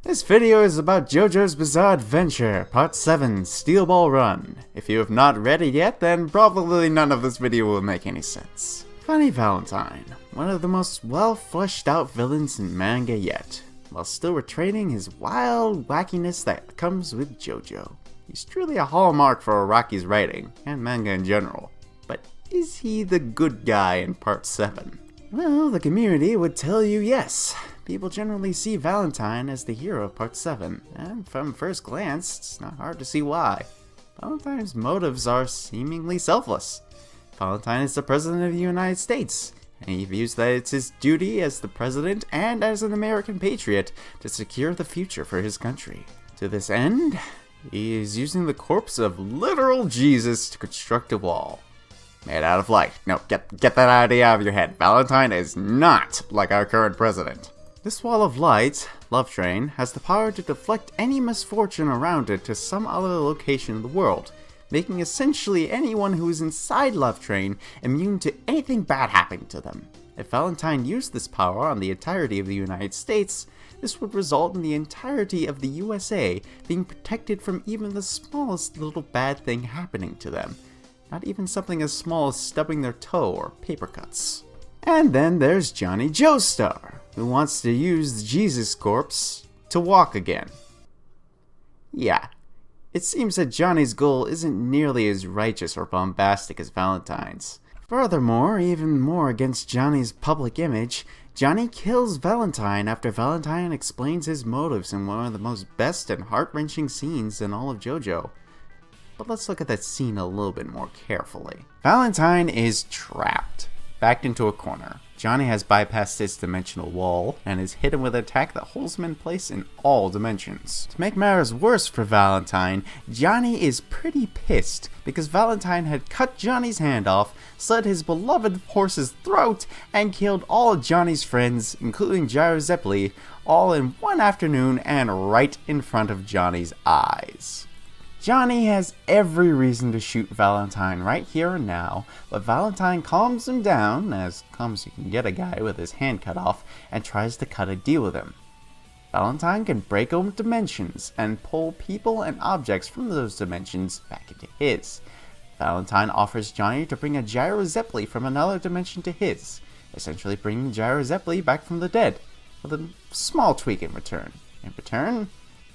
This video is about JoJo's Bizarre Adventure, Part 7, Steel Ball Run. If you have not read it yet, then probably none of this video will make any sense. Funny Valentine, one of the most well-fleshed out villains in manga yet, while still retaining his wild wackiness that comes with JoJo. He's truly a hallmark for Araki's writing, and manga in general. But is he the good guy in Part 7? Well, the community would tell you yes. People generally see Valentine as the hero of Part 7, and from first glance, it's not hard to see why. Valentine's motives are seemingly selfless. Valentine is the President of the United States, and he views that it's his duty as the President and as an American patriot to secure the future for his country. To this end, he is using the corpse of literal Jesus to construct a wall. Made out of light. No, get that idea out of your head. Valentine is not like our current president. This wall of light, Love Train, has the power to deflect any misfortune around it to some other location in the world, making essentially anyone who is inside Love Train immune to anything bad happening to them. If Valentine used this power on the entirety of the United States, this would result in the entirety of the USA being protected from even the smallest little bad thing happening to them. Not even something as small as stubbing their toe or paper cuts. And then there's Johnny Joestar, who wants to use the Jesus corpse to walk again. Yeah, it seems that Johnny's goal isn't nearly as righteous or bombastic as Valentine's. Furthermore, even more against Johnny's public image, Johnny kills Valentine after Valentine explains his motives in one of the most best and heart-wrenching scenes in all of JoJo. But let's look at that scene a little bit more carefully. Valentine is trapped, backed into a corner. Johnny has bypassed his dimensional wall and is hit him with an attack that holds him in place in all dimensions. To make matters worse for Valentine, Johnny is pretty pissed because Valentine had cut Johnny's hand off, slit his beloved horse's throat, and killed all of Johnny's friends, including Gyro Zeppeli, all in one afternoon and right in front of Johnny's eyes. Johnny has every reason to shoot Valentine right here and now, but Valentine calms him down, as calm as you can get a guy with his hand cut off, and tries to cut a deal with him. Valentine can break open dimensions and pull people and objects from those dimensions back into his. Valentine offers Johnny to bring a Gyro Zeppeli from another dimension to his, essentially bringing Gyro Zeppeli back from the dead, with a small tweak in return. In return,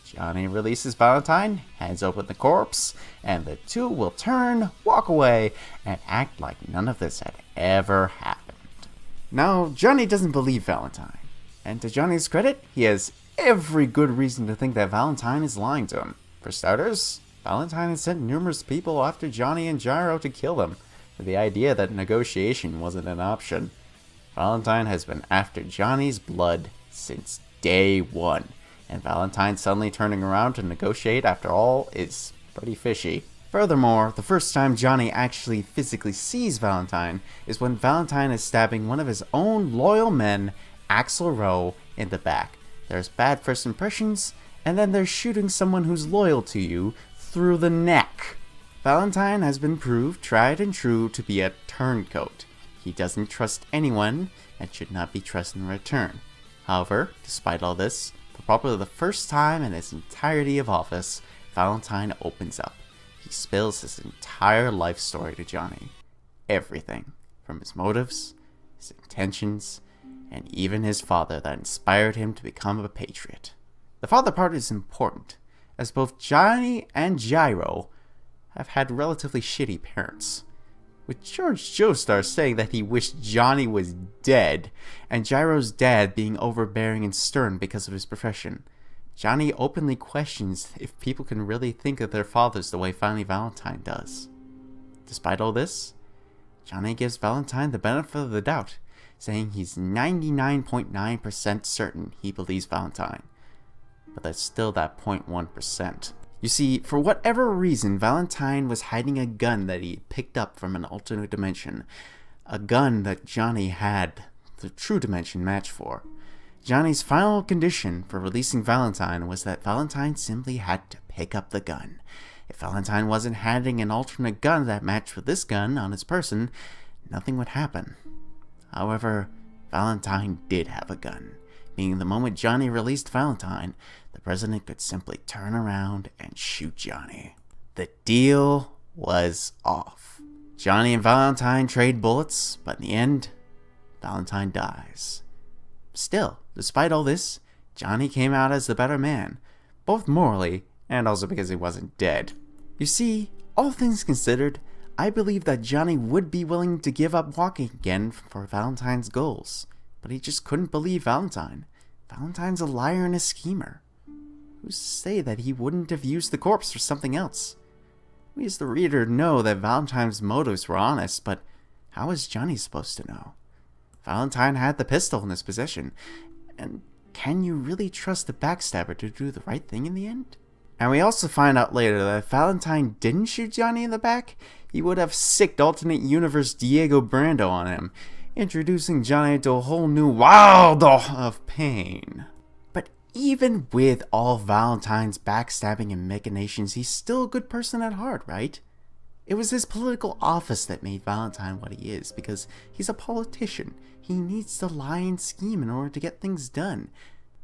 Johnny releases Valentine, hands open the corpse, and the two will turn, walk away, and act like none of this had ever happened. Now, Johnny doesn't believe Valentine, and to Johnny's credit, he has every good reason to think that Valentine is lying to him. For starters, Valentine has sent numerous people after Johnny and Gyro to kill them, with the idea that negotiation wasn't an option. Valentine has been after Johnny's blood since day one. And Valentine suddenly turning around to negotiate after all is pretty fishy. Furthermore, the first time Johnny actually physically sees Valentine is when Valentine is stabbing one of his own loyal men, Axel Rowe, in the back. There's bad first impressions, and then there's shooting someone who's loyal to you through the neck. Valentine has been proved tried and true to be a turncoat. He doesn't trust anyone and should not be trusted in return. However, despite all this, for probably the first time in his entirety of office, Valentine opens up. He spills his entire life story to Johnny. Everything, from his motives, his intentions, and even his father that inspired him to become a patriot. The father part is important, as both Johnny and Gyro have had relatively shitty parents, with George Joestar saying that he wished Johnny was dead, and Gyro's dad being overbearing and stern because of his profession. Johnny openly questions if people can really think of their fathers the way Funny Valentine does. Despite all this, Johnny gives Valentine the benefit of the doubt, saying he's 99.9% certain he believes Valentine. But there's still that 0.1%. You see, for whatever reason, Valentine was hiding a gun that he picked up from an alternate dimension. A gun that Johnny had the true dimension match for. Johnny's final condition for releasing Valentine was that Valentine simply had to pick up the gun. If Valentine wasn't handing an alternate gun that matched with this gun on his person, nothing would happen. However, Valentine did have a gun, being the moment Johnny released Valentine, the president could simply turn around and shoot Johnny. The deal was off. Johnny and Valentine trade bullets, but in the end, Valentine dies. Still, despite all this, Johnny came out as the better man, both morally and also because he wasn't dead. You see, all things considered, I believe that Johnny would be willing to give up walking again for Valentine's goals, but he just couldn't believe Valentine. Valentine's a liar and a schemer. Who's to say that he wouldn't have used the corpse for something else? We as the reader know that Valentine's motives were honest, but how is Johnny supposed to know? Valentine had the pistol in his possession, and can you really trust a backstabber to do the right thing in the end? And we also find out later that if Valentine didn't shoot Johnny in the back, he would have sicked alternate universe Diego Brando on him, introducing Johnny to a whole new world of pain. But even with all Valentine's backstabbing and machinations, he's still a good person at heart, right? It was his political office that made Valentine what he is, because he's a politician. He needs to lie and scheme in order to get things done.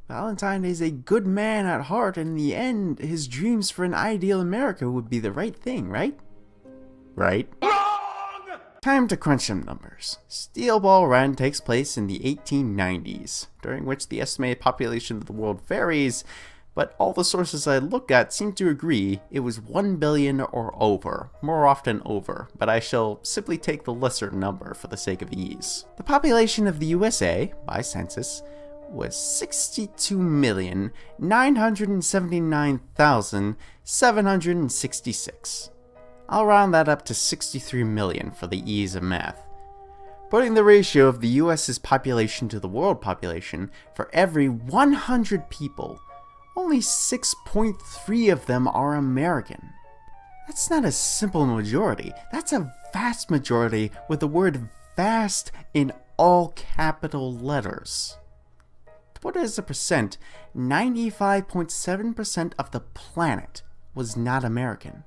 Valentine is a good man at heart, and in the end, his dreams for an ideal America would be the right thing, right? Right? Wrong! Time to crunch some numbers. Steel Ball Run takes place in the 1890s, during which the estimated population of the world varies, but all the sources I look at seem to agree it was 1 billion or over, more often over, but I shall simply take the lesser number for the sake of ease. The population of the USA, by census, was 62,979,766. I'll round that up to 63 million for the ease of math. Putting the ratio of the US's population to the world population, for every 100 people, only 6.3 of them are American. That's not a simple majority, that's a vast majority with the word vast in all capital letters. To put it as a percent, 95.7% of the planet was not American.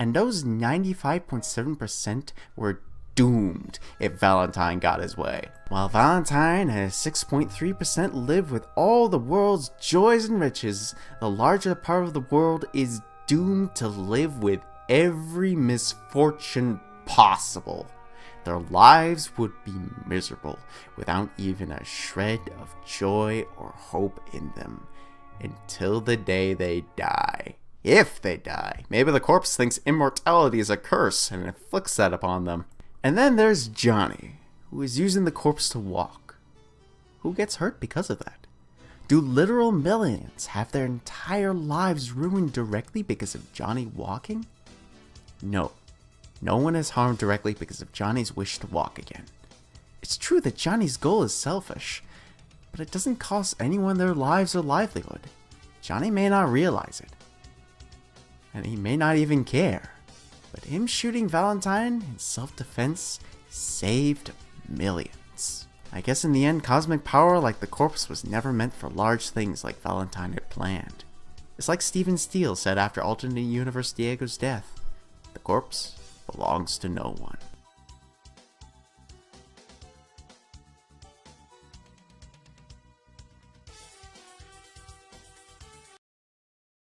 And those 95.7% were doomed if Valentine got his way. While Valentine and his 6.3% live with all the world's joys and riches, the larger part of the world is doomed to live with every misfortune possible. Their lives would be miserable, without even a shred of joy or hope in them, until the day they die. If they die. Maybe the corpse thinks immortality is a curse and inflicts that upon them. And then there's Johnny, who is using the corpse to walk. Who gets hurt because of that? Do literal millions have their entire lives ruined directly because of Johnny walking? No. No one is harmed directly because of Johnny's wish to walk again. It's true that Johnny's goal is selfish, but it doesn't cost anyone their lives or livelihood. Johnny may not realize it, and he may not even care, but him shooting Valentine in self-defense saved millions. I guess in the end, cosmic power like the corpse was never meant for large things like Valentine had planned. It's like Stephen Steele said after alternate universe Diego's death, the corpse belongs to no one.